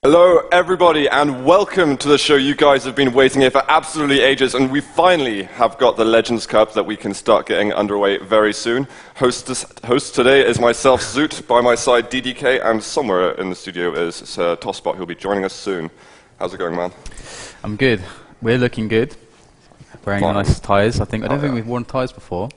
Hello everybody and welcome to the show. You guys have been waiting here for absolutely ages and we finally have got the Legends Cup that we can start getting underway very soon. Host today is myself, Zoot, by my side DDK, and somewhere in the studio is Tosspot, who'll be joining us soon. How's it going, man? I'm good. We're looking good. Wearing nice ties, I think. I don't think we've worn ties before.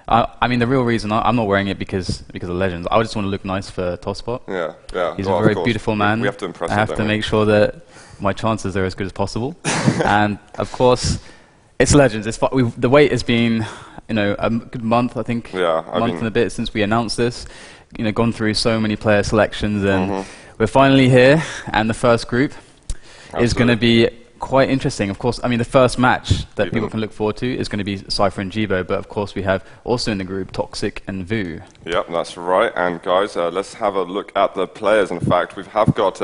I mean, the real reason I'm not wearing it because of Legends. I just want to look nice for Tosspot. Yeah. He's a very beautiful man. We have to impress him. I have to make sure that my chances are as good as possible. And of course, it's Legends. The wait has been, a good month, I think. Yeah, a month and a bit since we announced this. Gone through so many player selections, and we're finally here. And the first group is going to be quite interesting. Of course, I mean, the first match that people can look forward to is going to be Cypher and Jibo, but of course we have also in the group Toxic and Vu. Yep, that's right. And guys, let's have a look at the players. In fact, we have got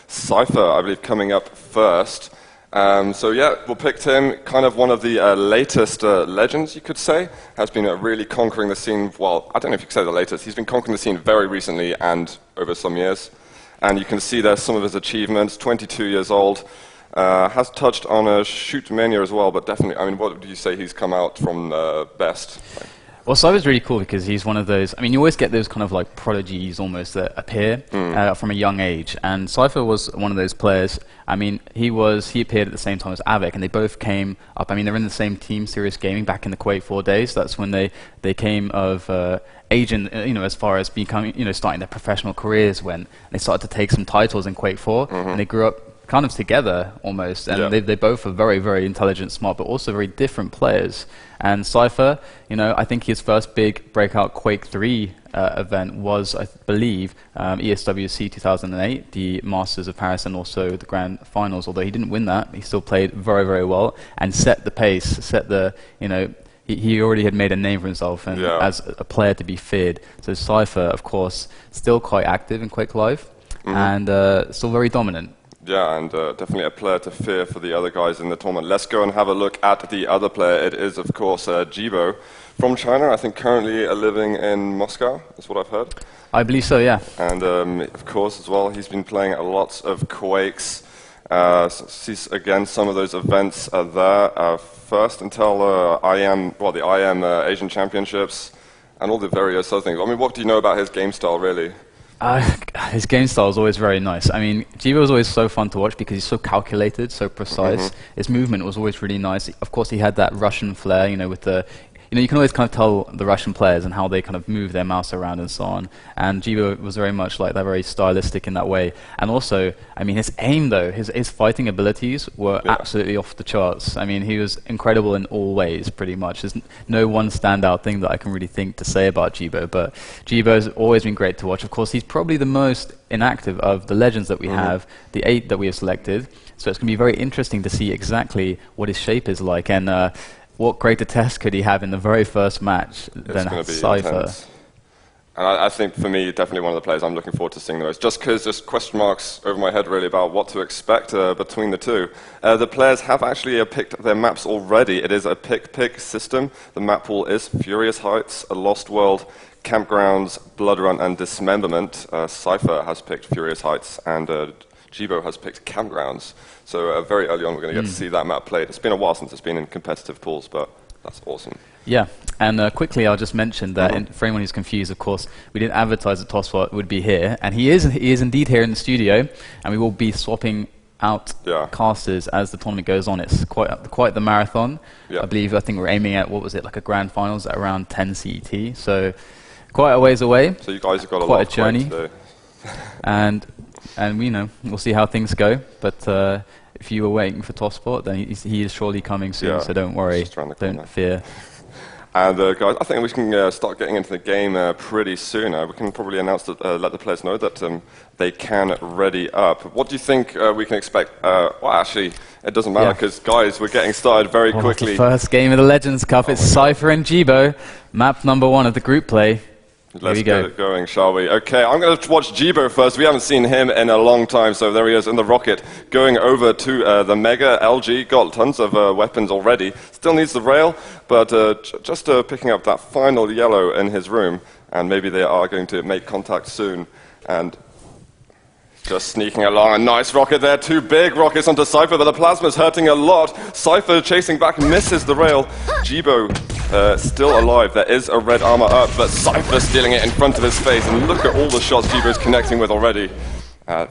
Cypher, I believe, coming up first. So yeah, we'll pick him, kind of one of the latest legends, you could say. Has been really conquering the scene. Well, I don't know if you could say the latest. He's been conquering the scene very recently and over some years. And you can see there some of his achievements. 22 years old. Has touched on a shoot mania as well, but definitely, I mean, what do you say he's come out from best? Well, Cypher's really cool because he's one of those, I mean, you always get those kind of like prodigies almost that appear from a young age, and Cypher was one of those players. I mean, he appeared at the same time as Avec, and they both came up, I mean, they're in the same team, Serious Gaming, back in the Quake 4 days. That's when they came of age, and as far as becoming, starting their professional careers, when they started to take some titles in Quake 4, and they grew up kind of together almost, and they both are very, very intelligent, smart, but also very different players. And Cypher, you know, I think his first big breakout Quake 3 event was, I believe, ESWC 2008, the Masters of Paris, and also the Grand Finals. Although he didn't win that, he still played very, very well and set the pace, set the, you know, he already had made a name for himself and as a player to be feared. So Cypher, of course, still quite active in Quake Live and still very dominant. Yeah, and definitely a player to fear for the other guys in the tournament. Let's go and have a look at the other player. It is, of course, Jibo from China. I think currently living in Moscow, is what I've heard. I believe so, yeah. And of course, as well, he's been playing a lot of Quakes. Sees again some of those events there. First until the IM Asian Championships and all the various other things. I mean, what do you know about his game style, really? His game style is always very nice. I mean, Jibo was always so fun to watch because he's so calculated, so precise. His movement was always really nice. Of course, he had that Russian flair, you know, with the... You know, you can always kind of tell the Russian players and how they kind of move their mouse around and so on. And Jibo was very much like that, very stylistic in that way. And also, I mean, his aim, though, his fighting abilities were absolutely off the charts. I mean, he was incredible in all ways, pretty much. There's no one standout thing that I can really think to say about Jibo. But Jibo's always been great to watch. Of course, he's probably the most inactive of the legends that we have, the 8 that we have selected. So it's going to be very interesting to see exactly what his shape is like. And what greater test could he have in the very first match than Cypher? And I think, for me, definitely one of the players I'm looking forward to seeing the most, just because there's question marks over my head, really, about what to expect between the two. The players have actually picked their maps already. It is a pick-pick system. The map pool is Furious Heights, A Lost World, Campgrounds, Blood Run, and Dismemberment. Cypher has picked Furious Heights, and Jibo has picked Campgrounds. So very early on, we're going to get to see that map played. It's been a while since it's been in competitive pools, but that's awesome. Yeah, and quickly, I'll just mention that for anyone who's confused, of course, we didn't advertise that Tosspot would be here, and he is indeed here in the studio, and we will be swapping out casters as the tournament goes on. It's quite the marathon. I think we're aiming at, what was it, like a grand finals at around 10 CET, so quite a ways away. So you guys have got quite a journey to do. And we know we'll see how things go. But if you were waiting for Tosspot, then he is surely coming soon. So don't worry, don't fear. And guys, I think we can start getting into the game pretty soon. We can probably announce that, let the players know that they can ready up. What do you think we can expect? Well, actually, it doesn't matter because, guys, we're getting started very quickly. The first game of the Legends Cup. It's Cypher and Jibo. Map number 1 of the group play. Let's get it going, shall we? Okay, I'm going to watch Jibo first. We haven't seen him in a long time, so there he is in the rocket, going over to the Mega LG. Got tons of weapons already. Still needs the rail, but just picking up that final yellow in his room, and maybe they are going to make contact soon. And just sneaking along, a nice rocket there. 2 big rockets onto Cypher, but the plasma's hurting a lot. Cypher chasing back, misses the rail. Jibo still alive. There is a red armor up, but Cypher stealing it in front of his face. And look at all the shots Jibo's connecting with already.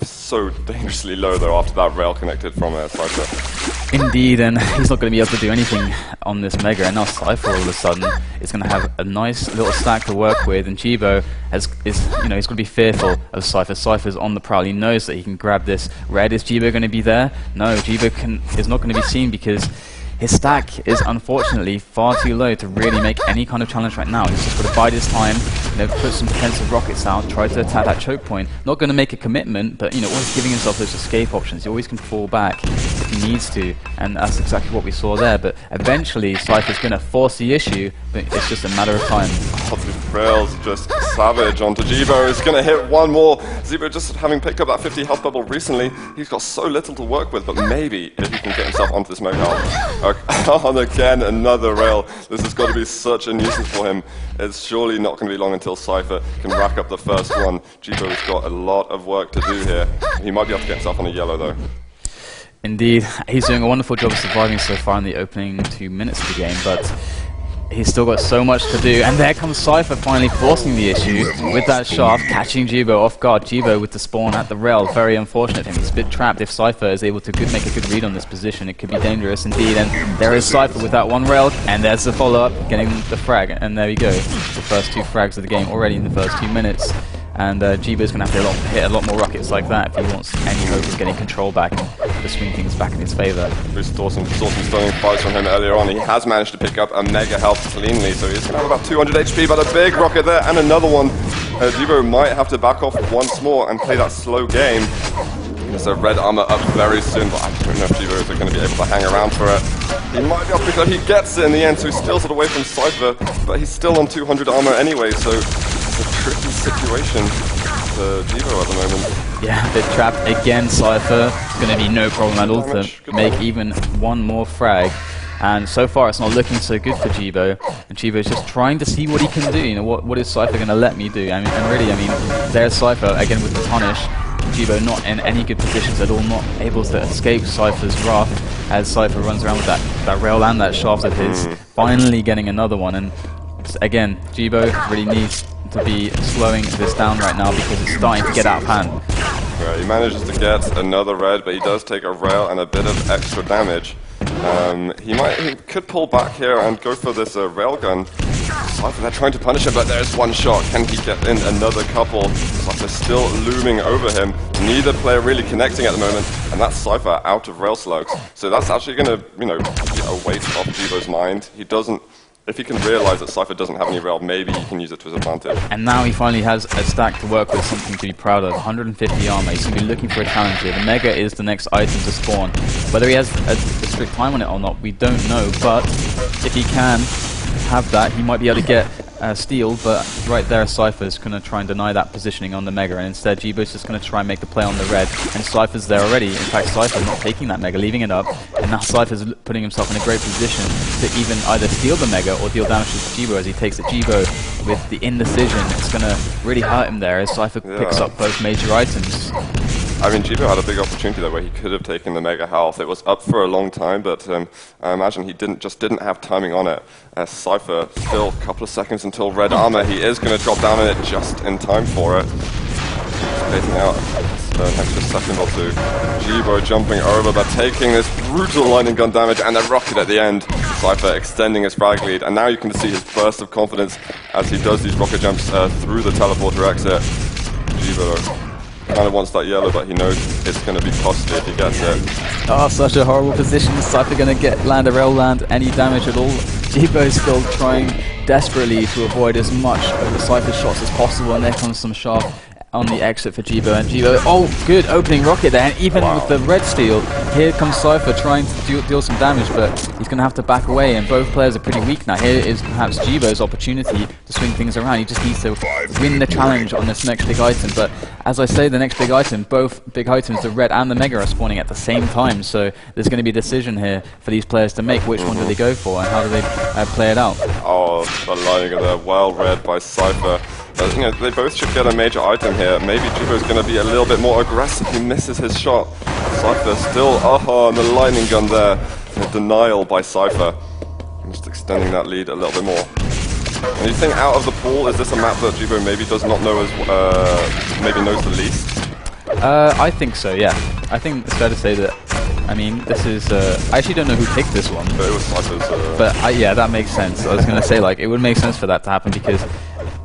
So dangerously low, though, after that rail connected from Cypher. Indeed, and he's not going to be able to do anything on this Mega. And now Cypher, all of a sudden, is going to have a nice little stack to work with. And Jibo he's going to be fearful of Cypher. Cypher's on the prowl. He knows that he can grab this red. Is Jibo going to be there? No, Jibo is not going to be seen because his stack is unfortunately far too low to really make any kind of challenge right now. He's just got to bide his time, put some defensive rockets out, try to attack that choke point. Not going to make a commitment, but always giving himself those escape options. He always can fall back if he needs to, and that's exactly what we saw there. But eventually, Cypher's going to force the issue, but it's just a matter of time. Oh, the rail's just savage onto Jibo. He's going to hit one more. Jibo, just having picked up that 50 health bubble recently, he's got so little to work with, but maybe if he can get himself onto this Mega. And again, another rail. This has got to be such a nuisance for him. It's surely not going to be long until Cypher can rack up the first one. Jibo's got a lot of work to do here. He might be able to get himself on a yellow, though. Indeed. He's doing a wonderful job of surviving so far in the opening 2 minutes of the game, but he's still got so much to do. And there comes Cypher finally forcing the issue with that shaft, catching Jibo off guard. Jibo with the spawn at the rail. Very unfortunate for him. He's a bit trapped. If Cypher is able to make a good read on this position, it could be dangerous indeed. And there is Cypher with that one rail. And there's the follow-up, getting the frag. And there we go. The first 2 frags of the game already in the first 2 minutes. and Jibo's going to have to hit a lot more rockets like that if he wants any hope of getting control back and to swing things back in his favor. We saw some stunning fights from him earlier on. He has managed to pick up a mega health cleanly, so he's going to have about 200 HP, but a big rocket there, and another one. Jibo might have to back off once more and play that slow game. There's a red armor up very soon, but I don't know if Jibo is going to be able to hang around for it. He might be able to pick it up. He gets it in the end, so he's still sort of away from Cypher, but he's still on 200 armor anyway, so it's a tricky situation for Jibo at the moment. Yeah, they're trapped again. Cypher. It's going to be no problem at all to make even one more frag. And so far, it's not looking so good for Jibo. And Jibo's just trying to see what he can do. You know, what is Cypher going to let me do? I mean, and really, I mean, there's Cypher again with the punish. Jibo not in any good positions at all, not able to escape Cypher's wrath as Cypher runs around with that rail and that shaft of his, finally getting another one. And again, Jibo really needs to be slowing this down right now because it's starting to get out of hand. Right, he manages to get another red, but he does take a rail and a bit of extra damage. He could pull back here and go for this railgun. Cypher, they're trying to punish him, but there's one shot. Can he get in another couple? Cypher still looming over him. Neither player really connecting at the moment, and that's Cypher out of rail slugs. So that's actually going to, you know, be a weight off Jibo's mind. He doesn't. If he can realize that Cypher doesn't have any rail, maybe he can use it to his advantage. And now he finally has a stack to work with, something to be proud of. 150 armor. He's going to be looking for a challenge here. The Mega is the next item to spawn. Whether he has a strict time on it or not, we don't know. But if he can have that, he might be able to get steal, but right there Cypher's going to try and deny that positioning on the Mega, and instead Jibo's just going to try and make the play on the red, and Cypher's there already. In fact, Cypher's not taking that Mega, leaving it up, and now Cypher's putting himself in a great position to even either steal the Mega or deal damage to Jibo as he takes it. Jibo with the indecision, it's going to really hurt him there as Cypher picks up both major items. I mean, Jibo had a big opportunity there where he could have taken the Mega health. It was up for a long time, but I imagine he just didn't have timing on it. Cypher, still a couple of seconds until red armor. He is going to drop down on it just in time for it. Waiting out an extra second or two. Jibo jumping over, but taking this brutal lightning gun damage and a rocket at the end. Cypher extending his frag lead, and now you can see his burst of confidence as he does these rocket jumps through the teleporter exit. Jibo kind of wants that yellow, but he knows it's going to be costly if he gets it. Oh, such a horrible position. Cypher going to land a rail land, any damage at all. Jibo is still trying desperately to avoid as much of the Cypher shots as possible, and there comes some shaft on the exit for Jibo, and Jibo, oh, good opening rocket there, and even with the red steal, here comes Cypher trying to deal some damage, but he's going to have to back away, and both players are pretty weak now. Here is perhaps Jibo's opportunity to swing things around. He just needs to win the challenge on this next big item, but as I say, the next big item, both big items, the red and the Mega, are spawning at the same time, so there's going to be a decision here for these players to make. Which one do they go for, and how do they play it out? Oh, the lining there, well read by Cypher. You know, they both should get a major item here. Maybe Jibo's going to be a little bit more aggressive. He misses his shot. Cypher still, and the lightning gun there. A denial by Cypher. Just extending that lead a little bit more. And you think out of the pool, is this a map that Jibo maybe does not know maybe knows the least? I think so, yeah. I think it's fair to say that, I mean, this is, I actually don't know who picked this one. But it was Cypher's. But yeah, that makes sense. I was going to say, like, it would make sense for that to happen because,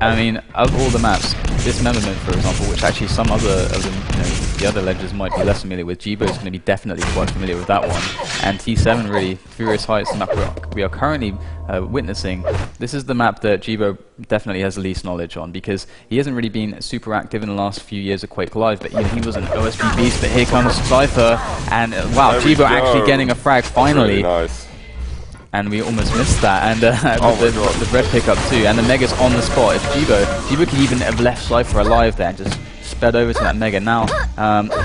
I mean, of all the maps, this Memberment, for example, which actually some other of them, you know, the other legends might be less familiar with, Jibo is going to be definitely quite familiar with that one. And T7 really, Furious Heights, the map we are currently witnessing, this is the map that Jibo definitely has the least knowledge on because he hasn't really been super active in the last few years of Quake Live, but you know, he was an OSP beast, but here comes Cypher, and wow, Jibo actually getting a frag finally. Really nice. And we almost missed that, and the red pickup too, and the Mega's on the spot. If Jibo could even have left Cypher alive there and just sped over to that Mega. Now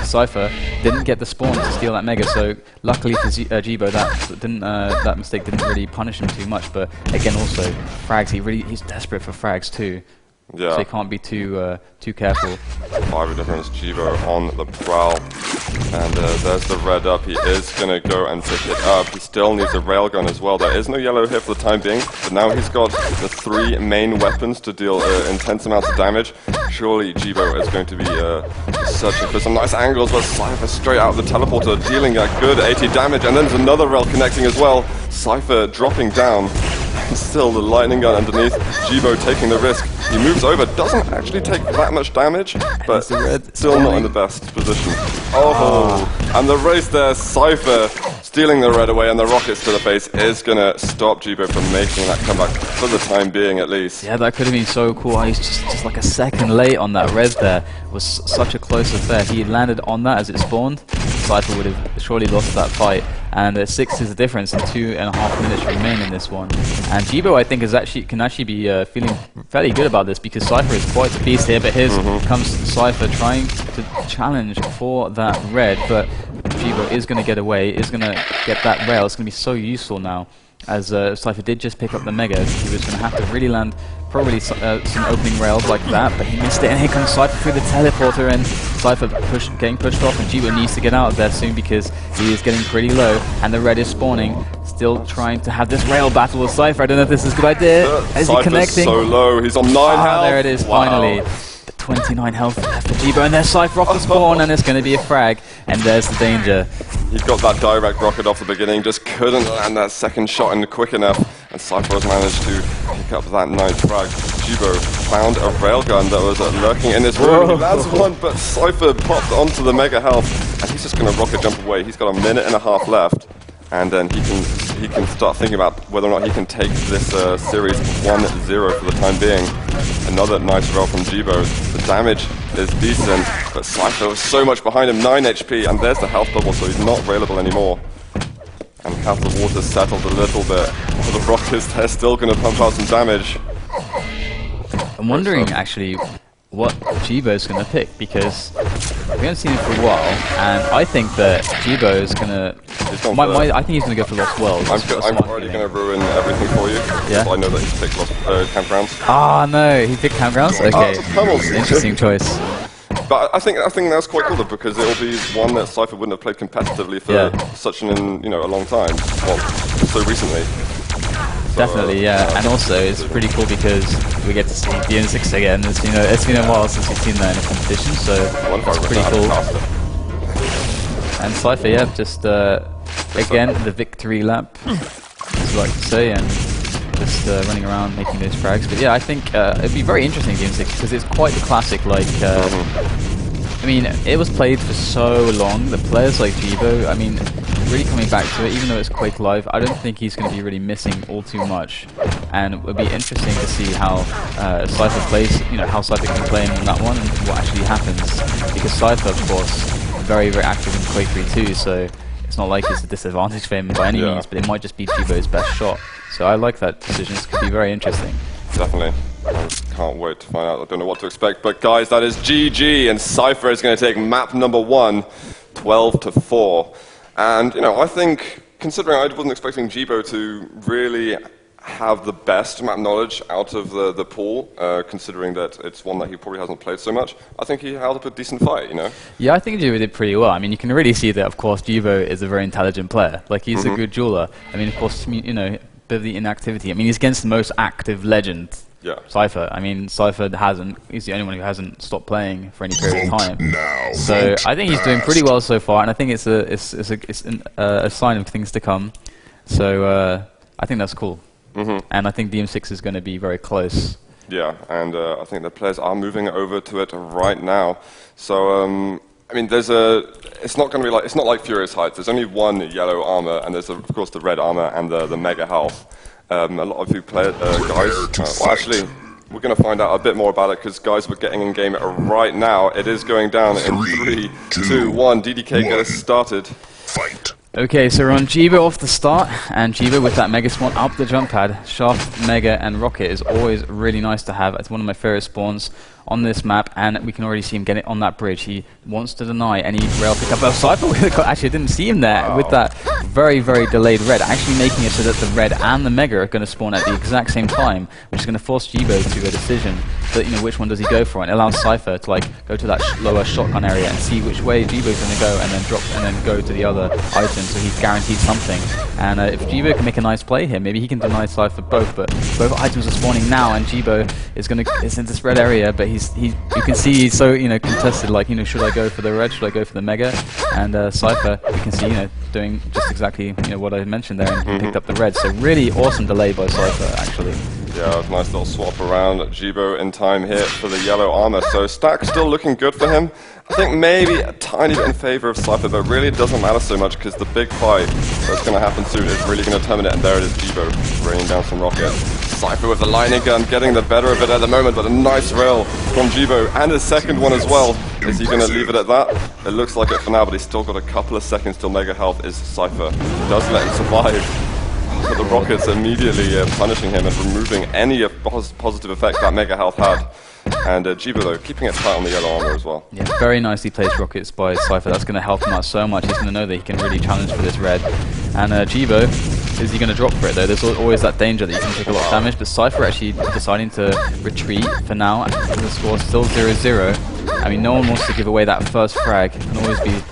Cypher didn't get the spawn to steal that Mega, so luckily for Jibo that mistake didn't really punish him too much. But again, also frags. He's desperate for frags too. Yeah. So he can't be too careful. 5 difference, Jibo on the prowl. And there's the red up. He is going to go and pick it up. He still needs a railgun as well. There is no yellow here for the time being, but now he's got the 3 main weapons to deal intense amounts of damage. Surely Jibo is going to be searching for some nice angles, but Cypher straight out of the teleporter, dealing a good 80 damage, and then there's another rail connecting as well. Cypher dropping down. Still the lightning gun underneath. Jibo taking the risk. He moves over, doesn't actually take that much damage, but still not in the best position. Oh, and the race there, Cypher stealing the red away, and the rockets to the face is going to stop Jibo from making that comeback, for the time being at least. Yeah, that could have been so cool. He's just like a second late on that res there. It was such a close affair. He landed on that as it spawned. Cypher would have surely lost that fight. And 6 is the difference, and 2.5 minutes remain in this one. And Jibo, I think, can actually be feeling fairly good about this, because Cypher is quite the beast here, but here comes Cypher trying to challenge for that red, but Jibo is going to get away, is going to get that rail. It's going to be so useful now, as Cypher did just pick up the mega. He was going to have to really land probably some opening rails like that, but he missed it, and here comes Cypher through the teleporter, and Cypher getting pushed off, and Jibo needs to get out of there soon because he is getting pretty low, and the red is spawning. Still trying to have this rail battle with Cypher. I don't know if this is a good idea. Is he connecting? So low, he's on 9 health. There it is, finally. The 29 health left for Jibo, and there's Cypher off the spawn, and it's going to be a frag, and there's the danger. He got that direct rocket off the beginning, just couldn't land that second shot in quick enough, and Cypher has managed to pick up that nice frag. Jibo found a railgun that was lurking in his room. He lands one, but Cypher popped onto the mega health, and he's just going to rocket jump away. He's got a minute and a half left, and then he can start thinking about whether or not he can take this series 1-0 for the time being. Another nice roll from Jibo. The damage is decent, but Cypher was so much behind him, 9 HP, and there's the health bubble, so he's not railable anymore. And have the water settled a little bit, but the rockets, they're still going to pump out some damage. I'm wondering, actually, what Jibo is going to pick, because we haven't seen him for a while, and I think that Jibo is going to... I think he's going to go for Lost Worlds. I'm already going to ruin everything for you. Yeah? I know that he's picked Campgrounds. Ah, no, he picked Campgrounds? Okay, interesting choice. But I think that's quite cool, though, because it'll be one that Cypher wouldn't have played competitively for such a long time, well, so recently. Definitely, yeah, and also it's pretty cool because we get to see DN6 again. It's been a while since we've seen that in a competition, so it's pretty cool. And Cypher, yeah, just again the victory lap, as you like to say, and just running around making those frags. But yeah, I think it'd be very interesting DN6 because it's quite the classic. Like, I mean, it was played for so long. The players like Jibo, I mean, really coming back to it, even though it's Quake Live, I don't think he's going to be really missing all too much. And it would be interesting to see how Cypher plays, how Cypher can play on that one and what actually happens. Because Cypher, of course, very, very active in Quake 3 too, so it's not like it's a disadvantage for him by any means, but it might just be Jibo's best shot. So I like that decision. It could be very interesting. Definitely. I can't wait to find out. I don't know what to expect. But guys, that is GG, and Cypher is going to take map number 1, 12-4. And, I think, considering I wasn't expecting Jibo to really have the best map knowledge out of the pool, considering that it's one that he probably hasn't played so much, I think he held up a decent fight, Yeah, I think Jibo did pretty well. I mean, you can really see that, of course, Jibo is a very intelligent player. Like, he's a good jeweler. I mean, of course, bit of the inactivity. I mean, he's against the most active legend. Yeah. Cypher. I mean, Cypher he's the only one who hasn't stopped playing for any period of time. So I think he's doing pretty well so far, and I think it's a sign of things to come. So I think that's cool. And I think DM6 is going to be very close. Yeah, and I think the players are moving over to it right now. So I mean, it's not going to be it's not like Furious Heights. There's only one yellow armor, and there's of course the red armor and the mega health. A lot of you guys, well, actually, we're going to find out a bit more about it because guys, we're getting in game right now. It is going down in 3, 2, 1. DDK, get us started. Fight. Okay, so we're on Jibo off the start, and Jibo with that mega spawn up the jump pad. Shaft, mega, and rocket is always really nice to have. It's one of my favorite spawns on this map, and we can already see him get it on that bridge. He wants to deny any rail pickup. Oh, Cypher actually, I didn't see him there with that very, very delayed red, actually making it so that the red and the mega are going to spawn at the exact same time, which is going to force Jibo to a decision. which one does he go for, and it allows Cypher to like go to that lower shotgun area and see which way Jibo's going to go, and then drop and then go to the other item, so he's guaranteed something. And if Jibo can make a nice play here, maybe he can deny Cypher both, but both items are spawning now, and Jibo is in this red area, but you can see he's so contested, like should I go for the red, should I go for the mega? And Cypher, you can see doing just exactly what I mentioned there, and he picked up the red. So really awesome delay by Cypher actually. Yeah, nice little swap around. Jibo in time here for the yellow armor. So stack still looking good for him. I think maybe a tiny bit in favor of Cypher, but really it doesn't matter so much because the big fight that's going to happen soon is really going to determine it. And there it is, Jibo raining down some rockets. Cypher with the lightning gun getting the better of it at the moment, but a nice rail from Jibo and a second one as well. Is he going to leave it at that? It looks like it for now, but he's still got a couple of seconds till mega health. Is Cypher does let him survive. But the rockets immediately punishing him and removing any positive effect that mega health had. And Jibo though, keeping it tight on the yellow armor as well. Yeah, very nicely placed rockets by Cypher. That's going to help him out so much. He's going to know that he can really challenge for this red. And Jibo, is he going to drop for it though? There's always that danger that you can take a lot of damage, but Cypher actually deciding to retreat for now. The score's still 0-0. I mean, no one wants to give away that first frag. It can always be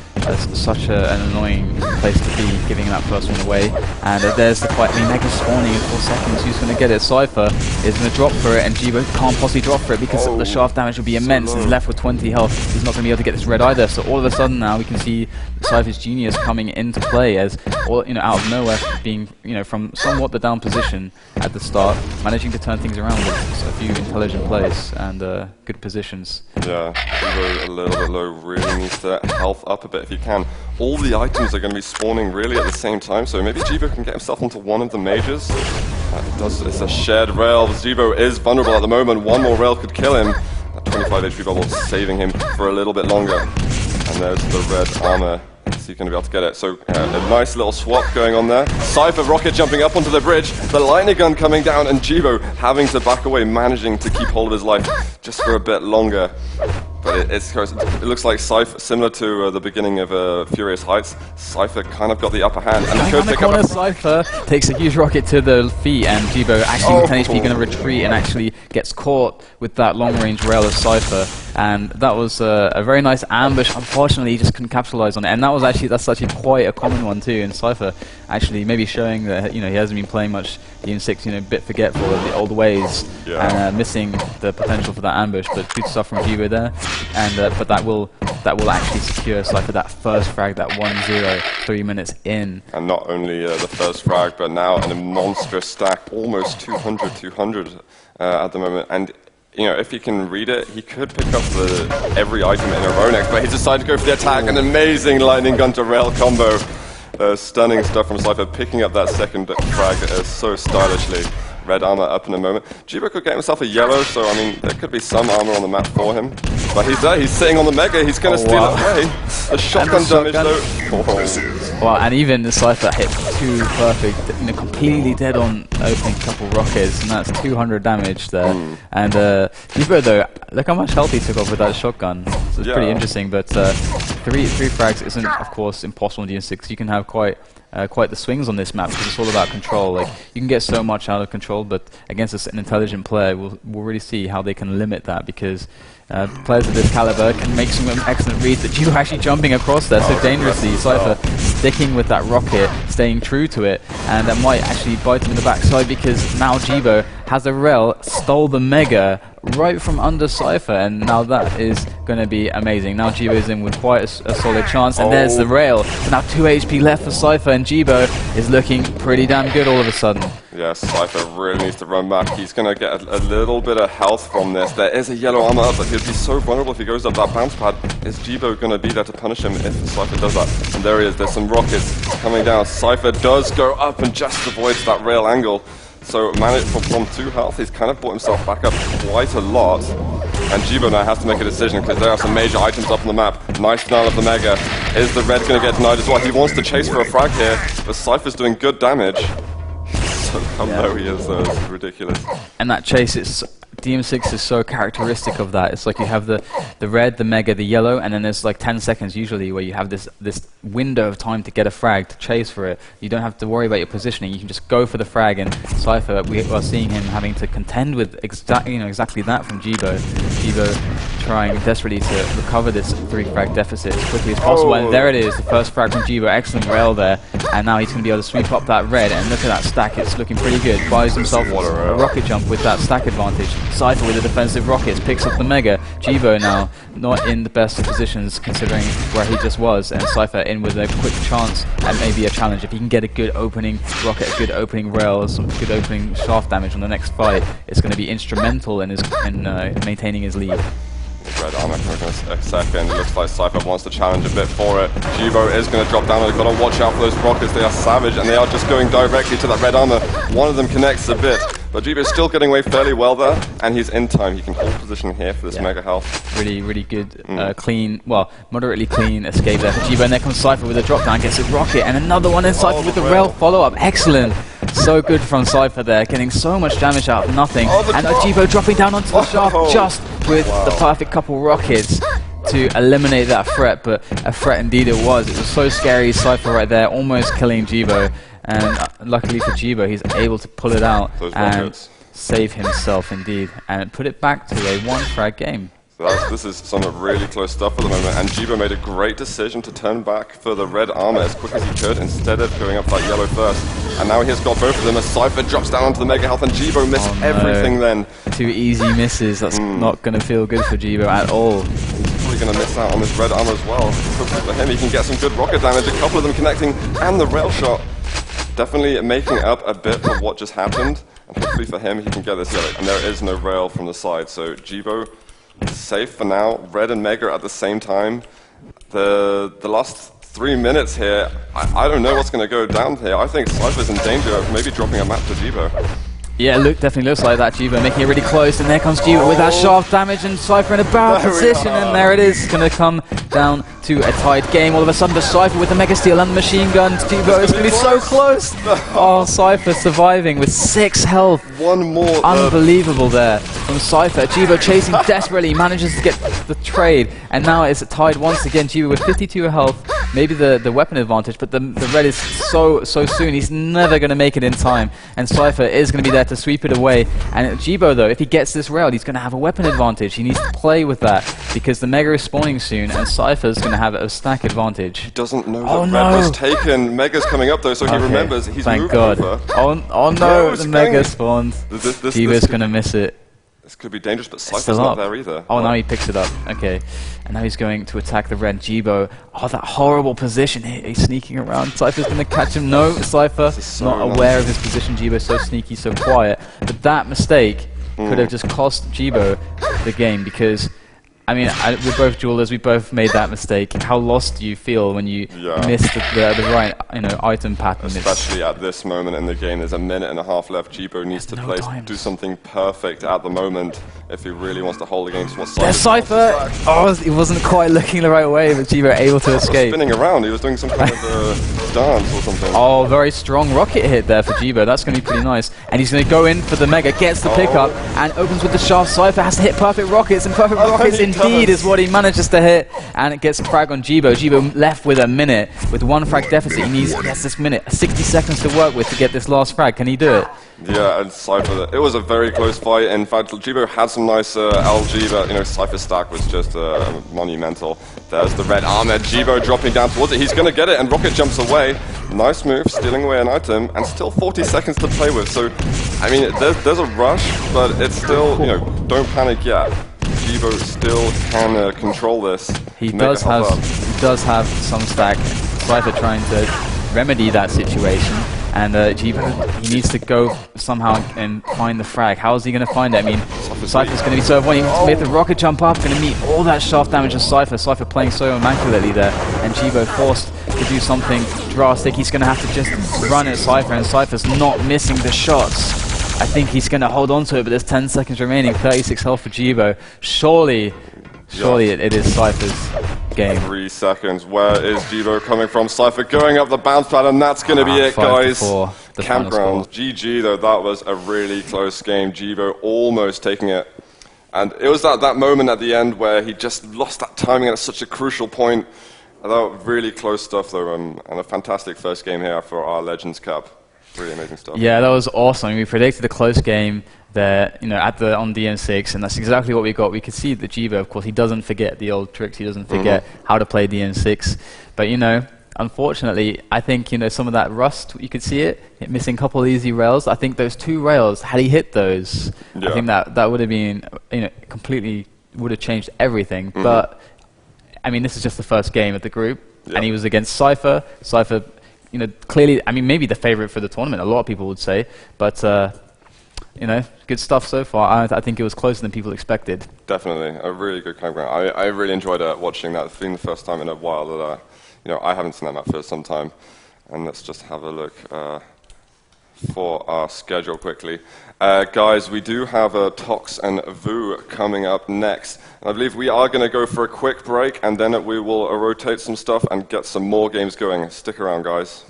such an annoying place to be, giving that first one away. And there's the fight. I mean, Mega spawning in 4 seconds. Who's going to get it? Cypher is going to drop for it, and Jibo can't possibly drop for it because the shaft damage will be immense. He's left with 20 health. He's not going to be able to get this red either. So all of a sudden now we can see Cypher's genius coming into play as, out of nowhere, being from somewhat the down position at the start, managing to turn things around with a few intelligent plays and good positions. Yeah, Jibo a little bit low. Really needs to health up a bit if he can. All the items are going to be spawning really at the same time, so maybe Jibo can get himself onto one of the majors. It's a shared rail. Jibo is vulnerable at the moment. One more rail could kill him. That 25 HP bubble saving him for a little bit longer. And there's the red armor. Is he going to be able to get it? So a nice little swap going on there. Cypher rocket jumping up onto the bridge. The lightning gun coming down, and Jibo having to back away, managing to keep hold of his life just for a bit longer. But it looks like Cypher, similar to the beginning of Furious Heights, Cypher kind of got the upper hand. And could pick up Cypher takes a huge rocket to the feet, and Jibo actually with 10 HP going to retreat and actually gets caught with that long-range rail of Cypher. And that was a very nice ambush. Unfortunately, he just couldn't capitalize on it. And that's actually quite a common one too. And Cypher actually maybe showing that he hasn't been playing much DN6, bit forgetful of the old ways, and missing the potential for that ambush. But good stuff from Jibo there. And but that will actually secure Cypher that first frag, that 1-0, 3 minutes in. And not only the first frag, but now in a monstrous stack, almost 200 at the moment. And if he can read it, he could pick up every item in a row next, but he decided to go for the attack. An amazing lightning gun to rail combo. Stunning stuff from Cypher, picking up that second frag so stylishly. Red armor up in a moment. Jibo could get himself a yellow, so I mean, there could be some armor on the map for him. But he's there, he's sitting on the mega, he's going to steal it away. The shotgun damage though. Wow, and even the Cypher hit 2 perfect, completely dead on opening couple rockets, and that's 200 damage there. And Jibo though, look how much health he took off with that shotgun. So it's pretty interesting, but 3 frags isn't of course impossible in DN6. You can have quite the swings on this map because it's all about control. Like you can get so much out of control, but against an intelligent player, we'll really see how they can limit that, because players of this caliber can make some excellent reads. That Jibo actually jumping across there so dangerously. Cypher sticking with that rocket, staying true to it, and that might actually bite him in the backside, because now Jibo has a rail, stole the mega right from under Cypher, and now that is going to be amazing. Now Jibo's in with quite a solid chance, and there's the rail. So now 2 HP left for Cypher, and Jibo is looking pretty damn good all of a sudden. Yeah, Cypher really needs to run back. He's going to get a little bit of health from this. There is a yellow armor up, but he'll be so vulnerable if he goes up that bounce pad. Is Jibo going to be there to punish him if Cypher does that? And there he is. There's some rockets coming down. Cypher does go up and just avoids that rail angle. So managed from 2 health, he's kind of brought himself back up quite a lot. And Jibo now has to make a decision, because there are some major items up on the map. Nice denial of the mega. Is the red going to get denied as well? He wants to chase for a frag here, but Cypher's doing good damage. So how low he is, though, it's ridiculous. And that chase is DM6 is so characteristic of that. It's like you have the red, the mega, the yellow, and then there's like 10 seconds usually where you have this window of time to get a frag, to chase for it. You don't have to worry about your positioning. You can just go for the frag. And Cypher, we are seeing him having to contend with exactly that from Jibo. Jibo trying desperately to recover this 3 frag deficit as quickly as possible. And there it is, the first frag from Jibo. Excellent rail there. And now he's going to be able to sweep up that red. And look at that stack. It's looking pretty good. Buys himself a rocket jump with that stack advantage. Cypher with the defensive rockets picks up the mega. Jibo now not in the best of positions considering where he just was. And Cypher in with a quick chance and maybe a challenge. If he can get a good opening rocket, a good opening rail, some good opening shaft damage on the next fight, it's going to be instrumental in maintaining his lead. Red armor coming in a second. It looks like Cypher wants to challenge a bit for it. Jibo is going to drop down. They've got to watch out for those rockets. They are savage and they are just going directly to that red armor. One of them connects a bit, but Jibo is still getting away fairly well there, and he's in time. He can hold position here for this mega health. Really good, clean, well, moderately clean escape there for Jibo. And there comes Cypher with a drop down, gets his rocket, and another one in Cypher with the rail follow-up. Excellent. So good from Cypher there, getting so much damage out of nothing. And Jibo dropping down onto the shaft just with the perfect couple rockets to eliminate that threat, but a threat indeed it was. It was so scary. Cypher right there, almost killing Jibo. And luckily for Jibo, he's able to pull it out and save himself indeed, and put it back to a 1 frag game. So this is some really close stuff at the moment, and Jibo made a great decision to turn back for the red armor as quick as he could instead of going up that yellow first. And now he has got both of them as Cypher drops down onto the mega health, and Jibo missed everything then. 2 easy misses. That's not going to feel good for Jibo at all. He's probably going to miss out on this red armor as well. Hopefully for him he can get some good rocket damage, a couple of them connecting, and the rail shot. Definitely making up a bit for what just happened, and hopefully for him he can get this yellow. And there is no rail from the side, so Jibo safe for now. Red and mega at the same time. The last 3 minutes here, I don't know what's going to go down here. I think Cypher's in danger of maybe dropping a map to Jibo. Yeah, definitely looks like that. Jibo making it really close, and there comes Jibo with that shaft damage, and Cypher in a bad position, and there it is. It's going to come down to a tied game. All of a sudden, the Cypher with the Mega Steel and the machine gun. Jibo is going to be so close. Oh, Cypher surviving with 6 health. One more. Unbelievable there from Cypher. Jibo chasing desperately, manages to get the trade, and now it's tied once again. Jibo with 52 health, maybe the weapon advantage, but the red is so soon. He's never going to make it in time, and Cypher is going to be there to sweep it away. And Jibo, though, if he gets this rail, he's going to have a weapon advantage. He needs to play with that because the Mega is spawning soon, and Cypher's going to have a stack advantage. He doesn't know that red was taken. Mega's coming up, though, so he remembers. He's moving over. Oh no, the Mega spawned. Jibo's going to miss it. This could be dangerous, but Cypher's not there either. Oh, now he picks it up. Okay. And now he's going to attack the red Jibo. Oh, that horrible position. He's sneaking around. Cypher's going to catch him. No, Cypher not aware of his position. Jibo's so sneaky, so quiet. But that mistake could have just cost Jibo the game because, I mean, we're both jewelers. We both made that mistake. How lost do you feel when you miss the right item pattern? Especially at this moment in the game. There's a minute and a half left. Jibo needs to do something perfect at the moment if he really wants to hold against what Cypher. Oh, he wasn't quite looking the right way, but Jibo able to escape. Spinning around. He was doing some kind of dance or something. Oh, very strong rocket hit there for Jibo. That's going to be pretty nice. And he's going to go in for the mega, gets the pickup, and opens with the shaft. Cypher has to hit perfect rockets, and perfect rockets indeed is what he manages to hit, and it gets a frag on Jibo. Jibo left with a minute, with 1 frag deficit. He gets this minute, 60 seconds to work with to get this last frag. Can he do it? Yeah, and Cypher, it was a very close fight. In fact, Jibo had some nice LG, but Cypher's stack was just monumental. There's the red armor, Jibo dropping down towards it. He's going to get it, and rocket jumps away. Nice move, stealing away an item, and still 40 seconds to play with. So, I mean, there's a rush, but it's still, don't panic yet. Jibo still can control this. He does have some stack. Cypher trying to remedy that situation, and Jibo, he needs to go somehow and find the frag. How is he going to find it? I mean, Cypher's going to be so avoiding. He made the rocket jump up, going to meet all that shaft damage of Cypher. Cypher playing so immaculately there, and Jibo forced to do something drastic. He's going to have to just run at Cypher, and Cypher's not missing the shots. I think he's going to hold on to it, but there's 10 seconds remaining, 36 health for Jibo. Surely it is Cypher's game. 3 seconds. Where is Jibo coming from? Cypher going up the bounce pad, and that's going to be it, guys. the final score. Campground, GG though, that was a really close game. Jibo almost taking it. And it was that moment at the end where he just lost that timing at such a crucial point. I thought really close stuff though, and a fantastic first game here for our Legends Cup. Really amazing stuff. Yeah, that was awesome. I mean, we predicted a close game there, on DN6, and that's exactly what we got. We could see that Jibo, of course, he doesn't forget the old tricks. He doesn't forget how to play DN6. But unfortunately, I think some of that rust. You could see it missing a couple of easy rails. I think those 2 rails, had he hit those, I think that would have been completely would have changed everything. But I mean, this is just the first game of the group, and he was against Cypher. Cypher. Clearly, I mean, maybe the favorite for the tournament, a lot of people would say, but, good stuff so far. I think it was closer than people expected. Definitely, a really good campground. I really enjoyed watching that. It's been the first time in a while that, I haven't seen that map for some time. And let's just have a look for our schedule quickly. Guys, we do have Tox and Vu coming up next. And I believe we are going to go for a quick break, and then we will rotate some stuff and get some more games going. Stick around, guys.